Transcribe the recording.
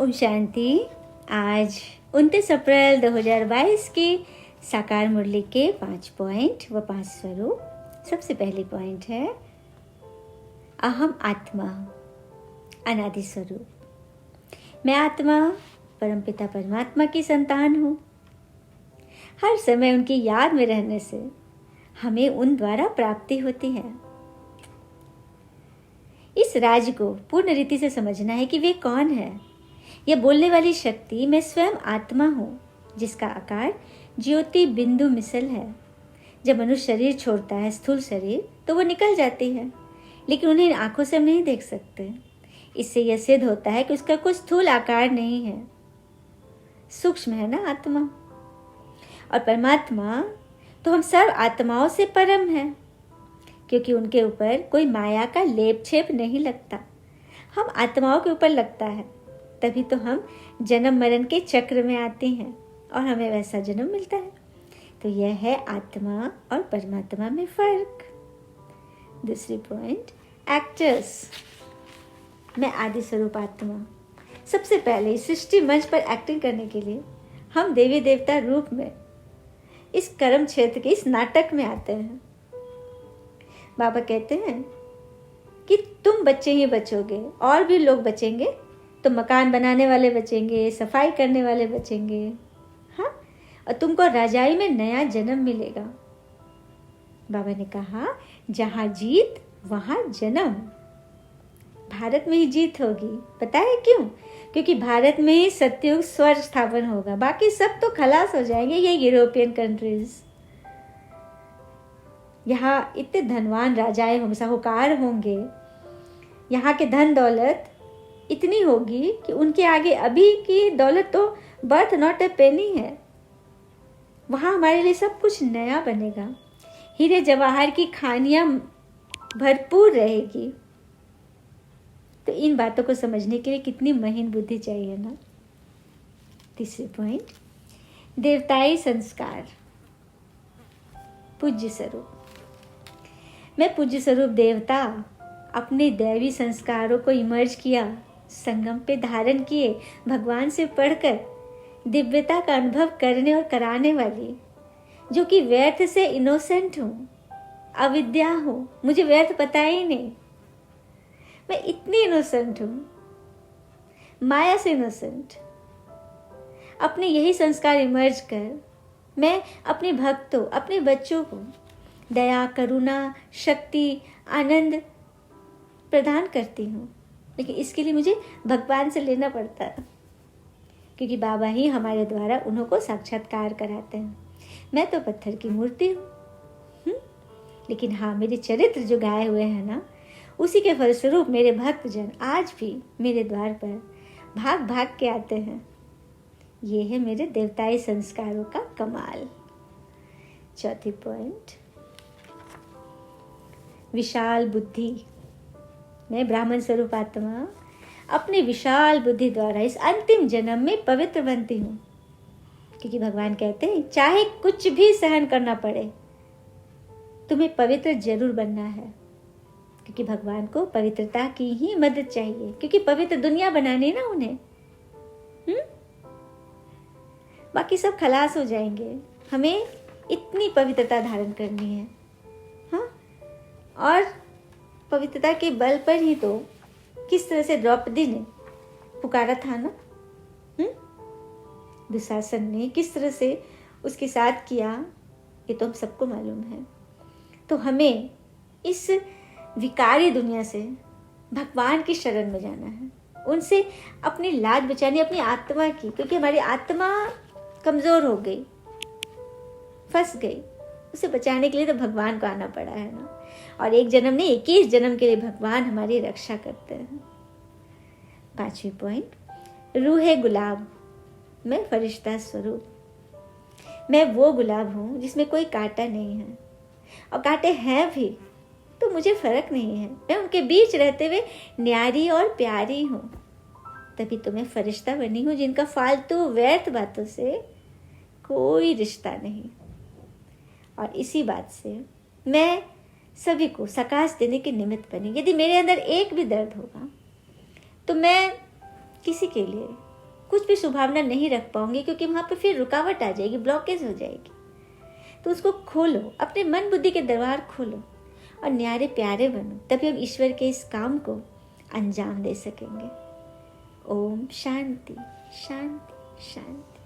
ओम शांति। आज 29 अप्रैल 2022 की साकार मुरली के 5 पॉइंट व 5 स्वरूप। सबसे पहली पॉइंट है अहम आत्मा, अनादि स्वरूप। मैं आत्मा परमपिता परमात्मा की संतान हूँ। हर समय उनकी याद में रहने से हमें उन द्वारा प्राप्ति होती है। इस राज को पूर्ण रीति से समझना है कि वे कौन है। यह बोलने वाली शक्ति मैं स्वयं आत्मा हूँ, जिसका आकार ज्योति बिंदु मिसल है। जब मनुष्य शरीर छोड़ता है, स्थूल शरीर, तो वो निकल जाती है, लेकिन उन्हें आंखों से हम नहीं देख सकते। इससे यह सिद्ध होता है कि उसका कोई स्थूल आकार नहीं है, सूक्ष्म है ना आत्मा। और परमात्मा तो हम सर्व आत्माओं से परम है, क्योंकि उनके ऊपर कोई माया का लेप छेप नहीं लगता। हम आत्माओं के ऊपर लगता है, तभी तो हम जन्म मरण के चक्र में आते हैं और हमें वैसा जन्म मिलता है। तो यह है आत्मा और परमात्मा में फर्क। दूसरी पॉइंट, एक्टर्स। मैं आदि स्वरूप आत्मा। सबसे पहले सृष्टि मंच पर एक्टिंग करने के लिए हम देवी देवता रूप में इस कर्म क्षेत्र के इस नाटक में आते हैं। बाबा कहते हैं कि तुम बच्चे ही बचोगे, और भी लोग बचेंगे। तो मकान बनाने वाले बचेंगे, सफाई करने वाले बचेंगे, हाँ, और तुमको रजाई में नया जन्म मिलेगा। बाबा ने कहा जहाँ जीत वहाँ जन्म। भारत में ही जीत होगी। पता है क्यों? क्योंकि भारत में ही सतयुग स्वर्ग स्थापन होगा। बाकी सब तो खलास हो जाएंगे, ये यूरोपियन कंट्रीज। यहाँ इतने धनवान राजाएं होंगे, साहूकार होंगे। यहाँ के धन दौलत इतनी होगी कि उनके आगे अभी की दौलत तो बर्थ नॉट ए पेनी है। वहाँ हमारे लिए सब कुछ नया बनेगा। हीरे जवाहर की खानियाँ भरपूर रहेगी। तो इन बातों को समझने के लिए कितनी महीन बुद्धि चाहिए ना। तीसरी पॉइंट, देवताई संस्कार। पूज्य स्वरूप। मैं पूज्य स्वरूप देवता अपने दैवी संस्कारों को इमर्ज किया, संगम पे धारण किए, भगवान से पढ़कर दिव्यता का अनुभव करने और कराने वाली, जो कि व्यर्थ से इनोसेंट हूँ, अविद्या हूँ। मुझे व्यर्थ पता ही नहीं। मैं इतनी इनोसेंट हूँ, माया से इनोसेंट। अपने यही संस्कार इमर्ज कर मैं अपने भक्तों, अपने बच्चों को दया, करुणा, शक्ति, आनंद प्रदान करती हूँ। लेकिन इसके लिए मुझे भगवान से लेना पड़ता है, क्योंकि बाबा ही हमारे द्वारा उन्हों को साक्षात्कार कराते हैं। मैं तो पत्थर की मूर्ति हूँ, लेकिन हाँ, मेरे चरित्र जो गाए हुए हैं ना, उसी के फलस्वरूप मेरे भक्तजन आज भी मेरे द्वार पर भाग भाग के आते हैं। ये है मेरे देवताई संस्कारों का कमाल। चौथी पॉइंट, विशाल बुद्धि। मैं ब्राह्मण स्वरूप आत्मा अपनी विशाल बुद्धि द्वारा इस अंतिम जन्म में पवित्र बनती हूँ, क्योंकि भगवान कहते हैं चाहे कुछ भी सहन करना पड़े, तुम्हें पवित्र जरूर बनना है। क्योंकि भगवान को पवित्रता की ही मदद चाहिए, क्योंकि पवित्र दुनिया बनानी ना उन्हें। बाकी सब खलास हो जाएंगे। हमें इतनी पवित्रता धारण करनी है, हाँ। और पवित्रता के बल पर ही तो किस तरह से द्रौपदी ने पुकारा था ना, दुशासन ने किस तरह से उसके साथ किया, ये तो हम सबको मालूम है। तो हमें इस विकारी दुनिया से भगवान की शरण में जाना है, उनसे अपनी लाज बचानी, अपनी आत्मा की, क्योंकि हमारी आत्मा कमजोर हो गई, फंस गई। उसे बचाने के लिए तो भगवान को आना पड़ा है ना। और एक जन्म नहीं, 21 जन्म के लिए भगवान हमारी रक्षा करते हैं। पांचवी पॉइंट, रूहे गुलाब। मैं फरिश्ता स्वरूप। मैं वो गुलाब हूँ जिसमें कोई कांटा नहीं है, और कांटे हैं भी तो मुझे फर्क नहीं है। मैं उनके बीच रहते हुए न्यारी और प्यारी हूँ। तभी तो मैं फरिश्ता बनी हूँ, जिनका फालतू व्यर्थ बातों से कोई रिश्ता नहीं। और इसी बात से मैं सभी को सकाश देने के निमित्त बनी। यदि मेरे अंदर एक भी दर्द होगा तो मैं किसी के लिए कुछ भी शुभावना नहीं रख पाओगे, क्योंकि वहाँ पे फिर रुकावट आ जाएगी, ब्लॉकेज हो जाएगी। तो उसको खोलो, अपने मन बुद्धि के दरबार खोलो और न्यारे प्यारे बनो, तभी हम ईश्वर के इस काम को अंजाम दे सकेंगे। ओम शांति शांति शांति।